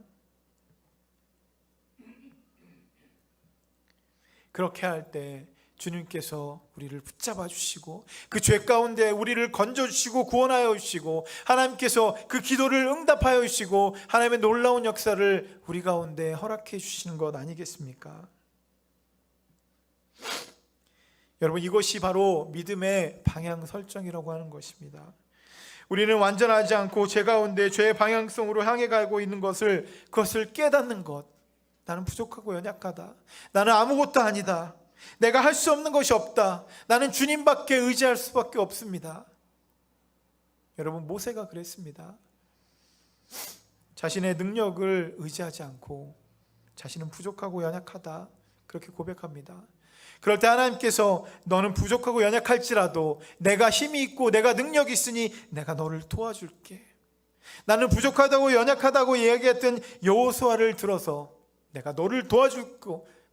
그렇게 할 때 주님께서 우리를 붙잡아 주시고 그 죄 가운데 우리를 건져 주시고 구원하여 주시고 하나님께서 그 기도를 응답하여 주시고 하나님의 놀라운 역사를 우리 가운데 허락해 주시는 것 아니겠습니까? 여러분, 이것이 바로 믿음의 방향 설정이라고 하는 것입니다. 우리는 완전하지 않고 죄 가운데 죄의 방향성으로 향해 가고 있는 그것을 깨닫는 것. 나는 부족하고 연약하다. 나는 아무것도 아니다. 내가 할 수 없는 것이 없다. 나는 주님밖에 의지할 수밖에 없습니다. 여러분, 모세가 그랬습니다. 자신의 능력을 의지하지 않고 자신은 부족하고 연약하다 그렇게 고백합니다. 그럴 때 하나님께서 너는 부족하고 연약할지라도 내가 힘이 있고 내가 능력이 있으니 내가 너를 도와줄게. 나는 부족하다고 연약하다고 이야기했던 여호수아를 들어서 내가 너를 도와줄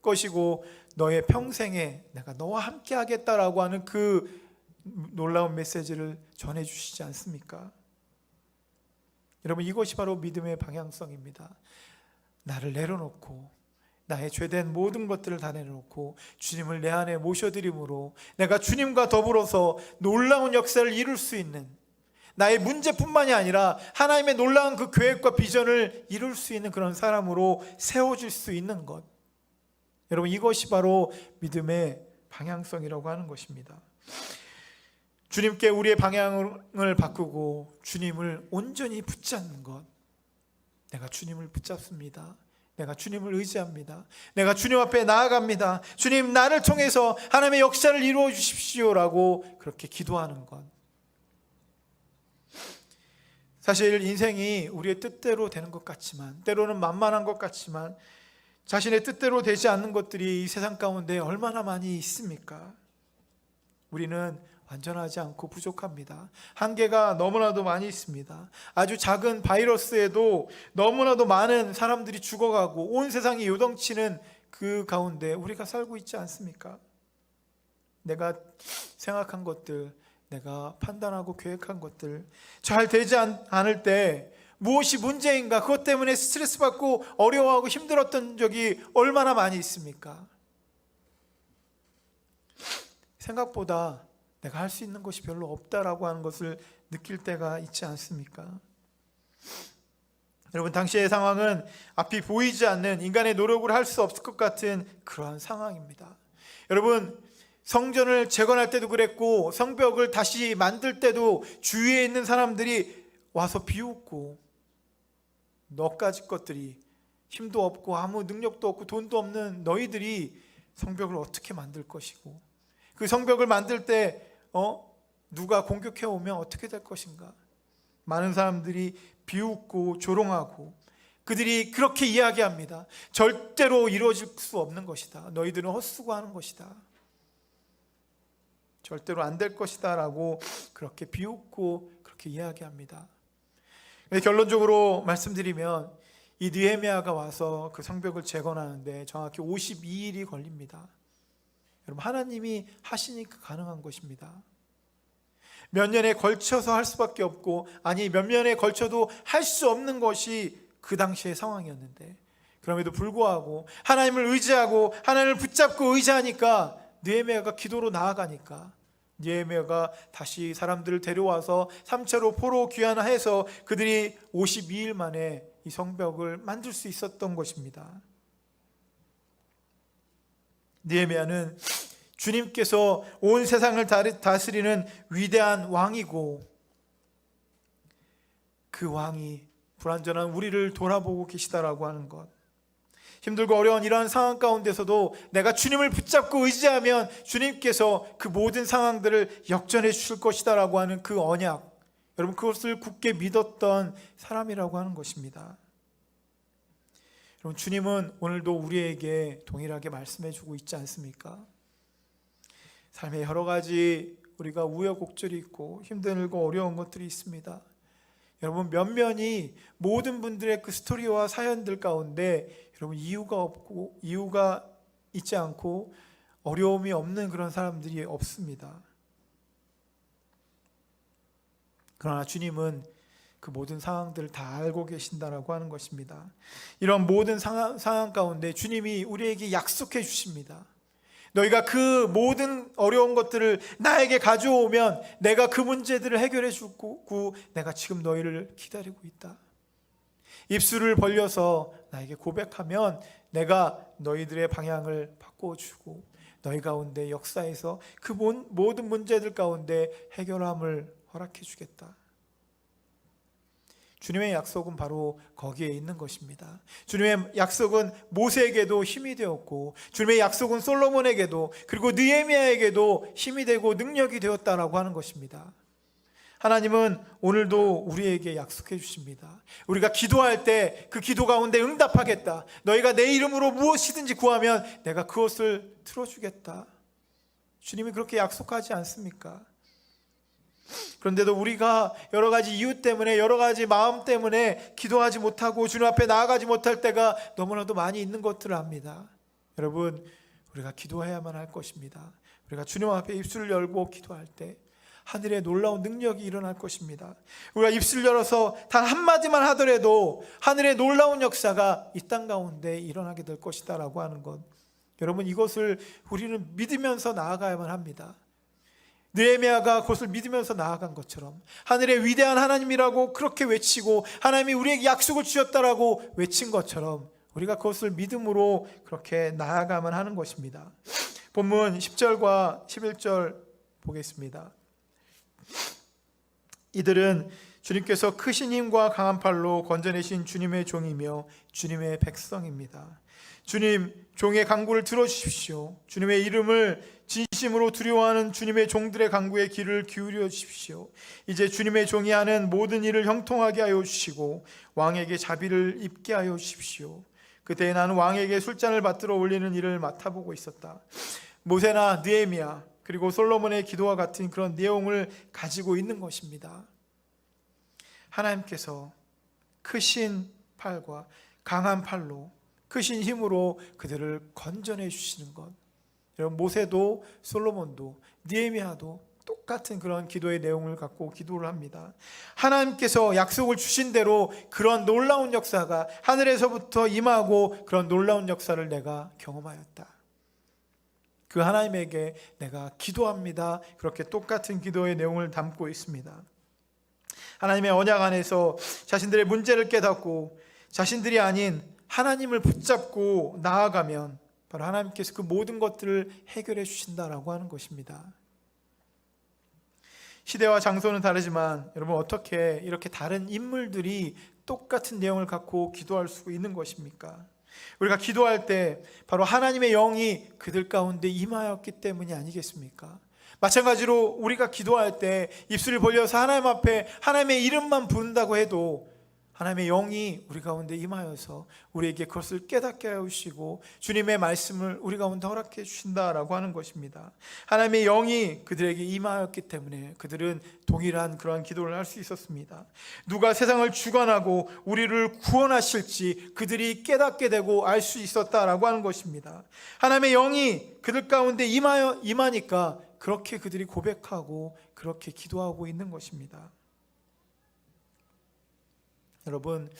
것이고 너의 평생에 내가 너와 함께 하겠다라고 하는 그 놀라운 메시지를 전해주시지 않습니까? 여러분, 이것이 바로 믿음의 방향성입니다. 나를 내려놓고 나의 죄된 모든 것들을 다 내려놓고 주님을 내 안에 모셔드림으로 내가 주님과 더불어서 놀라운 역사를 이룰 수 있는, 나의 문제뿐만이 아니라 하나님의 놀라운 그 계획과 비전을 이룰 수 있는 그런 사람으로 세워질 수 있는 것, 여러분, 이것이 바로 믿음의 방향성이라고 하는 것입니다. 주님께 우리의 방향을 바꾸고 주님을 온전히 붙잡는 것. 내가 주님을 붙잡습니다. 내가 주님을 의지합니다. 내가 주님 앞에 나아갑니다. 주님, 나를 통해서 하나님의 역사를 이루어 주십시오라고 그렇게 기도하는 것. 사실 인생이 우리의 뜻대로 되는 것 같지만, 때로는 만만한 것 같지만 자신의 뜻대로 되지 않는 것들이 이 세상 가운데 얼마나 많이 있습니까? 우리는 완전하지 않고 부족합니다. 한계가 너무나도 많이 있습니다. 아주 작은 바이러스에도 너무나도 많은 사람들이 죽어가고 온 세상이 요동치는 그 가운데 우리가 살고 있지 않습니까? 내가 생각한 것들, 내가 판단하고 계획한 것들 잘 되지 않을 때 무엇이 문제인가, 그것 때문에 스트레스 받고 어려워하고 힘들었던 적이 얼마나 많이 있습니까? 생각보다 내가 할 수 있는 것이 별로 없다라고 하는 것을 느낄 때가 있지 않습니까? 여러분, 당시의 상황은 앞이 보이지 않는, 인간의 노력을 할 수 없을 것 같은 그러한 상황입니다. 여러분, 성전을 재건할 때도 그랬고 성벽을 다시 만들 때도 주위에 있는 사람들이 와서 비웃고, 너까지 것들이 힘도 없고 아무 능력도 없고 돈도 없는 너희들이 성벽을 어떻게 만들 것이고, 그 성벽을 만들 때 누가 공격해 오면 어떻게 될 것인가. 많은 사람들이 비웃고 조롱하고 그들이 그렇게 이야기합니다. 절대로 이루어질 수 없는 것이다. 너희들은 헛수고하는 것이다. 절대로 안 될 것이다 라고 그렇게 비웃고 그렇게 이야기합니다. 결론적으로 말씀드리면 이 느헤미야가 와서 그 성벽을 재건하는데 정확히 52일이 걸립니다. 여러분, 하나님이 하시니까 가능한 것입니다. 몇 년에 걸쳐서 할 수밖에 없고, 아니 몇 년에 걸쳐도 할 수 없는 것이 그 당시의 상황이었는데, 그럼에도 불구하고 하나님을 의지하고 하나님을 붙잡고 의지하니까 느헤미야가 기도로 나아가니까 느헤미야가 다시 사람들을 데려와서 3차로 포로 귀환해서 그들이 52일 만에 이 성벽을 만들 수 있었던 것입니다. 느헤미야는 주님께서 온 세상을 다스리는 위대한 왕이고, 그 왕이 불완전한 우리를 돌아보고 계시다라고 하는 것, 힘들고 어려운 이러한 상황 가운데서도 내가 주님을 붙잡고 의지하면 주님께서 그 모든 상황들을 역전해 주실 것이다라고 하는 그 언약, 여러분 그것을 굳게 믿었던 사람이라고 하는 것입니다. 여러분, 주님은 오늘도 우리에게 동일하게 말씀해 주고 있지 않습니까? 삶에 여러 가지 우리가 우여곡절이 있고 힘들고 어려운 것들이 있습니다. 여러분, 면면이 모든 분들의 그 스토리와 사연들 가운데 여러분 이유가 있지 않고 어려움이 없는 그런 사람들이 없습니다. 그러나 주님은 그 모든 상황들을 다 알고 계신다라고 하는 것입니다. 이런 모든 상황 가운데 주님이 우리에게 약속해 주십니다. 너희가 그 모든 어려운 것들을 나에게 가져오면 내가 그 문제들을 해결해 주고 내가 지금 너희를 기다리고 있다. 입술을 벌려서 나에게 고백하면 내가 너희들의 방향을 바꿔주고 너희 가운데 역사에서 그 모든 문제들 가운데 해결함을 허락해 주겠다. 주님의 약속은 바로 거기에 있는 것입니다. 주님의 약속은 모세에게도 힘이 되었고, 주님의 약속은 솔로몬에게도, 그리고 느헤미야에게도 힘이 되고 능력이 되었다라고 하는 것입니다. 하나님은 오늘도 우리에게 약속해 주십니다. 우리가 기도할 때 그 기도 가운데 응답하겠다. 너희가 내 이름으로 무엇이든지 구하면 내가 그것을 들어주겠다. 주님이 그렇게 약속하지 않습니까? 그런데도 우리가 여러 가지 이유 때문에, 여러 가지 마음 때문에 기도하지 못하고 주님 앞에 나아가지 못할 때가 너무나도 많이 있는 것들을 압니다. 여러분, 우리가 기도해야만 할 것입니다. 우리가 주님 앞에 입술을 열고 기도할 때 하늘의 놀라운 능력이 일어날 것입니다. 우리가 입술을 열어서 단 한마디만 하더라도 하늘의 놀라운 역사가 이 땅 가운데 일어나게 될 것이다 라고 하는 것, 여러분 이것을 우리는 믿으면서 나아가야만 합니다. 느헤미야가 그것을 믿으면서 나아간 것처럼 하늘의 위대한 하나님이라고 그렇게 외치고 하나님이 우리에게 약속을 주셨다라고 외친 것처럼 우리가 그것을 믿음으로 그렇게 나아가만 하는 것입니다. 본문 10절과 11절 보겠습니다. 이들은 주님께서 크신 힘과 강한 팔로 건져내신 주님의 종이며 주님의 백성입니다. 주님, 종의 간구를 들어주십시오. 주님의 이름을 진심으로 두려워하는 주님의 종들의 간구에 귀를 기울여 주십시오. 이제 주님의 종이 하는 모든 일을 형통하게 하여 주시고 왕에게 자비를 입게 하여 주십시오. 그때 나는 왕에게 술잔을 받들어 올리는 일을 맡아보고 있었다. 모세나 느헤미야 그리고 솔로몬의 기도와 같은 그런 내용을 가지고 있는 것입니다. 하나님께서 크신 팔과 강한 팔로 크신 힘으로 그들을 건져내 주시는 것, 여러분 모세도 솔로몬도 느헤미야도 똑같은 그런 기도의 내용을 갖고 기도를 합니다. 하나님께서 약속을 주신 대로 그런 놀라운 역사가 하늘에서부터 임하고 그런 놀라운 역사를 내가 경험하였다. 그 하나님에게 내가 기도합니다. 그렇게 똑같은 기도의 내용을 담고 있습니다. 하나님의 언약 안에서 자신들의 문제를 깨닫고 자신들이 아닌 하나님을 붙잡고 나아가면 바로 하나님께서 그 모든 것들을 해결해 주신다라고 하는 것입니다. 시대와 장소는 다르지만 여러분 어떻게 이렇게 다른 인물들이 똑같은 내용을 갖고 기도할 수 있는 것입니까? 우리가 기도할 때 바로 하나님의 영이 그들 가운데 임하였기 때문이 아니겠습니까? 마찬가지로 우리가 기도할 때 입술을 벌려서 하나님 앞에 하나님의 이름만 부른다고 해도 하나님의 영이 우리 가운데 임하여서 우리에게 그것을 깨닫게 하여 주시고 주님의 말씀을 우리 가운데 허락해 주신다라고 하는 것입니다. 하나님의 영이 그들에게 임하였기 때문에 그들은 동일한 그러한 기도를 할 수 있었습니다. 누가 세상을 주관하고 우리를 구원하실지 그들이 깨닫게 되고 알 수 있었다라고 하는 것입니다. 하나님의 영이 그들 가운데 임하니까 그렇게 그들이 고백하고 그렇게 기도하고 있는 것입니다. 여러분,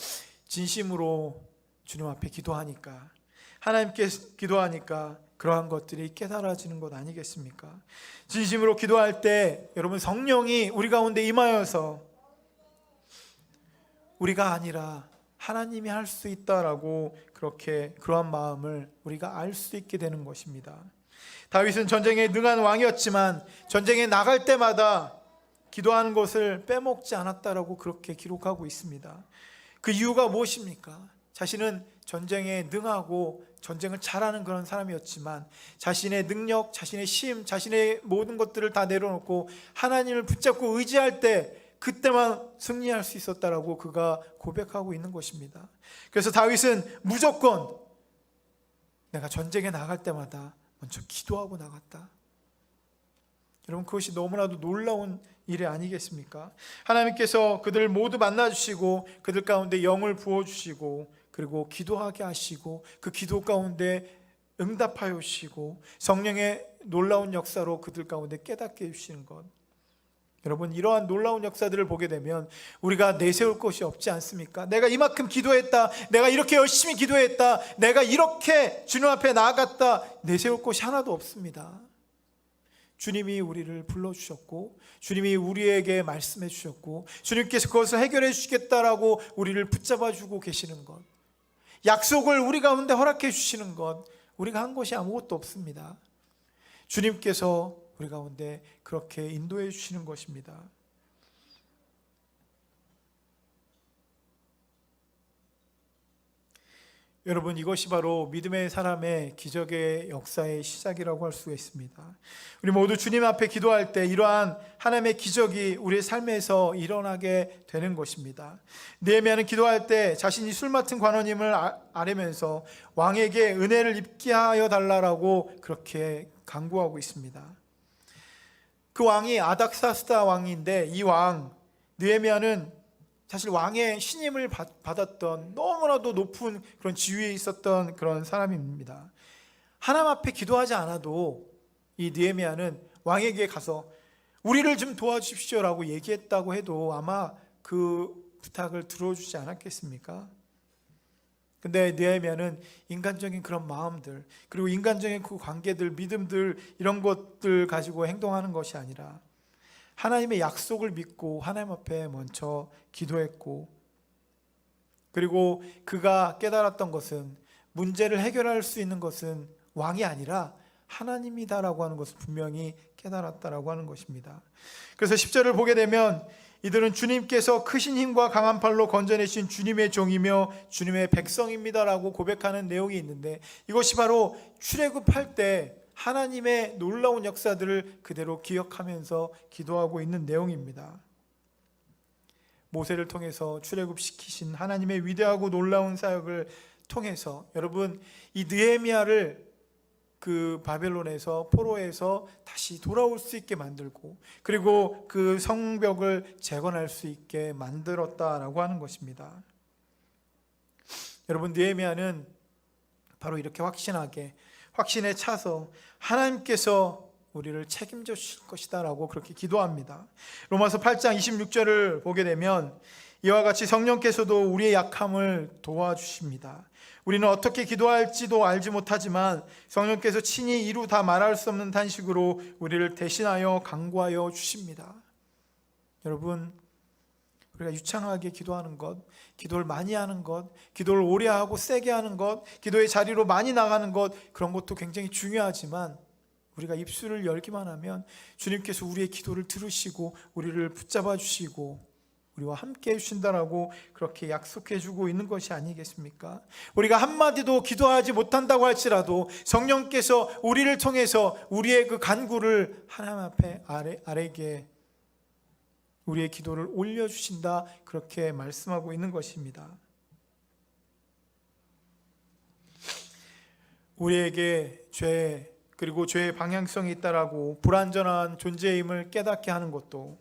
진심으로 주님 앞에 기도하니까, 하나님께 기도하니까 그러한 것들이 깨달아지는 것 아니겠습니까? 진심으로 기도할 때 여러분 성령이 우리 가운데 임하여서 우리가 아니라 하나님이 할 수 있다라고 그렇게 그러한 마음을 우리가 알 수 있게 되는 것입니다. 다윗은 전쟁에 능한 왕이었지만 전쟁에 나갈 때마다 기도하는 것을 빼먹지 않았다라고 그렇게 기록하고 있습니다. 그 이유가 무엇입니까? 자신은 전쟁에 능하고 전쟁을 잘하는 그런 사람이었지만 자신의 능력, 자신의 힘, 자신의 모든 것들을 다 내려놓고 하나님을 붙잡고 의지할 때 그때만 승리할 수 있었다라고 그가 고백하고 있는 것입니다. 그래서 다윗은 무조건 내가 전쟁에 나갈 때마다 먼저 기도하고 나갔다. 여러분, 그것이 너무나도 놀라운 일이 아니겠습니까? 하나님께서 그들을 모두 만나주시고 그들 가운데 영을 부어주시고 그리고 기도하게 하시고 그 기도 가운데 응답하여 주시고 성령의 놀라운 역사로 그들 가운데 깨닫게 해주시는 것, 여러분, 이러한 놀라운 역사들을 보게 되면 우리가 내세울 것이 없지 않습니까? 내가 이만큼 기도했다, 내가 이렇게 열심히 기도했다, 내가 이렇게 주님 앞에 나아갔다, 내세울 것이 하나도 없습니다. 주님이 우리를 불러주셨고 주님이 우리에게 말씀해 주셨고 주님께서 그것을 해결해 주시겠다라고 우리를 붙잡아 주고 계시는 것, 약속을 우리 가운데 허락해 주시는 것, 우리가 한 것이 아무것도 없습니다. 주님께서 우리 가운데 그렇게 인도해 주시는 것입니다. 여러분, 이것이 바로 믿음의 사람의 기적의 역사의 시작이라고 할 수가 있습니다. 우리 모두 주님 앞에 기도할 때 이러한 하나님의 기적이 우리의 삶에서 일어나게 되는 것입니다. 느헤미야는 기도할 때 자신이 술 맡은 관원임을 아뢰면서 왕에게 은혜를 입게 하여 달라고 그렇게 간구하고 있습니다. 그 왕이 아닥사스다 왕인데 이 왕 느헤미야는 사실 왕의 신임을 받았던 너무나도 높은 그런 지위에 있었던 그런 사람입니다. 하나님 앞에 기도하지 않아도 이 느헤미야는 왕에게 가서 우리를 좀 도와주십시오라고 얘기했다고 해도 아마 그 부탁을 들어주지 않았겠습니까? 근데 느헤미야는 인간적인 그런 마음들, 그리고 인간적인 그 관계들, 믿음들, 이런 것들 가지고 행동하는 것이 아니라 하나님의 약속을 믿고 하나님 앞에 먼저 기도했고, 그리고 그가 깨달았던 것은 문제를 해결할 수 있는 것은 왕이 아니라 하나님이다라고 하는 것을 분명히 깨달았다라고 하는 것입니다. 그래서 10절을 보게 되면 이들은 주님께서 크신 힘과 강한 팔로 건져내신 주님의 종이며 주님의 백성입니다라고 고백하는 내용이 있는데, 이것이 바로 출애굽할 때 하나님의 놀라운 역사들을 그대로 기억하면서 기도하고 있는 내용입니다. 모세를 통해서 출애굽시키신 하나님의 위대하고 놀라운 사역을 통해서 여러분, 이 느헤미야를 그 바벨론에서, 포로에서 다시 돌아올 수 있게 만들고, 그리고 그 성벽을 재건할 수 있게 만들었다라고 하는 것입니다. 여러분, 느헤미야는 바로 이렇게 확신에 차서 하나님께서 우리를 책임져 주실 것이다 라고 그렇게 기도합니다. 로마서 8장 26절을 보게 되면 이와 같이 성령께서도 우리의 약함을 도와주십니다. 우리는 어떻게 기도할지도 알지 못하지만 성령께서 친히 이루 다 말할 수 없는 탄식으로 우리를 대신하여 간구하여 주십니다. 여러분, 우리가 유창하게 기도하는 것, 기도를 많이 하는 것, 기도를 오래 하고 세게 하는 것, 기도의 자리로 많이 나가는 것, 그런 것도 굉장히 중요하지만 우리가 입술을 열기만 하면 주님께서 우리의 기도를 들으시고 우리를 붙잡아 주시고 우리와 함께 해주신다라고 그렇게 약속해 주고 있는 것이 아니겠습니까? 우리가 한마디도 기도하지 못한다고 할지라도 성령께서 우리를 통해서 우리의 그 간구를 하나님 앞에 아래게 우리의 기도를 올려주신다, 그렇게 말씀하고 있는 것입니다. 우리에게 죄, 그리고 죄의 방향성이 있다라고 불완전한 존재임을 깨닫게 하는 것도,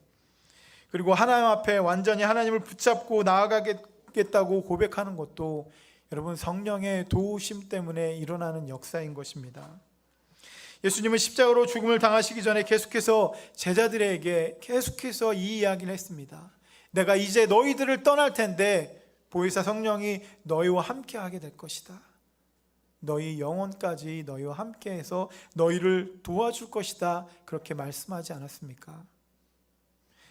그리고 하나님 앞에 완전히 하나님을 붙잡고 나아가겠다고 고백하는 것도 여러분, 성령의 도우심 때문에 일어나는 역사인 것입니다. 예수님은 십자가로 죽음을 당하시기 전에 계속해서 제자들에게 계속해서 이 이야기를 했습니다. 내가 이제 너희들을 떠날 텐데 보혜사 성령이 너희와 함께 하게 될 것이다. 너희 영혼까지 너희와 함께해서 너희를 도와줄 것이다, 그렇게 말씀하지 않았습니까?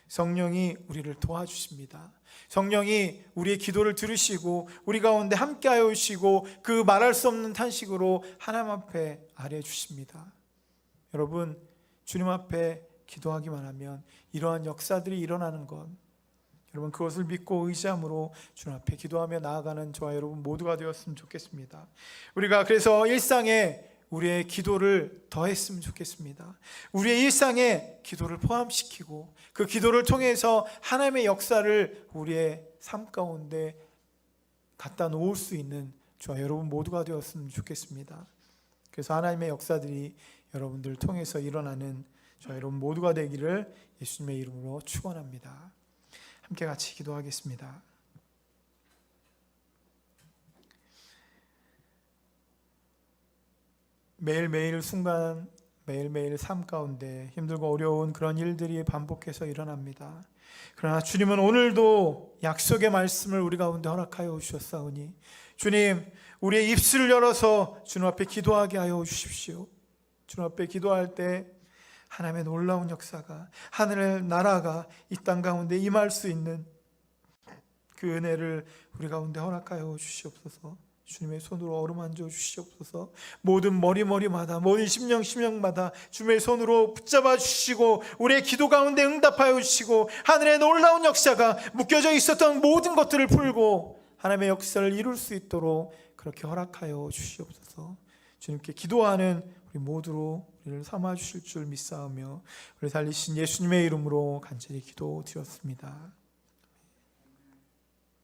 성령이 우리를 도와주십니다. 성령이 우리의 기도를 들으시고 우리 가운데 함께하여 주시고 그 말할 수 없는 탄식으로 하나님 앞에 아뢰 주십니다. 여러분, 주님 앞에 기도하기만 하면 이러한 역사들이 일어나는 것, 여러분 그것을 믿고 의지함으로 주님 앞에 기도하며 나아가는 저와 여러분 모두가 되었으면 좋겠습니다. 우리가 그래서 일상에 우리의 기도를 더했으면 좋겠습니다. 우리의 일상에 기도를 포함시키고 그 기도를 통해서 하나님의 역사를 우리의 삶 가운데 갖다 놓을 수 있는 저와 여러분 모두가 되었으면 좋겠습니다. 그래서 하나님의 역사들이 여러분들 통해서 일어나는 저와 여러분 모두가 되기를 예수님의 이름으로 축원합니다. 함께 같이 기도하겠습니다. 매일매일 순간, 매일매일 삶 가운데 힘들고 어려운 그런 일들이 반복해서 일어납니다. 그러나 주님은 오늘도 약속의 말씀을 우리 가운데 허락하여 주셨사오니 주님, 우리의 입술을 열어서 주님 앞에 기도하게 하여 주십시오. 주님 앞에 기도할 때 하나님의 놀라운 역사가, 하늘의 나라가 이 땅 가운데 임할 수 있는 그 은혜를 우리 가운데 허락하여 주시옵소서. 주님의 손으로 어루만져 주시옵소서. 모든 머리마다, 모든 심령마다 주님의 손으로 붙잡아 주시고 우리의 기도 가운데 응답하여 주시고 하늘의 놀라운 역사가 묶여져 있었던 모든 것들을 풀고 하나님의 역사를 이룰 수 있도록 그렇게 허락하여 주시옵소서. 주님께 기도하는 우리 모두로 우리를 삼아 주실 줄 믿사오며 우리 살리신 예수님의 이름으로 간절히 기도드렸습니다.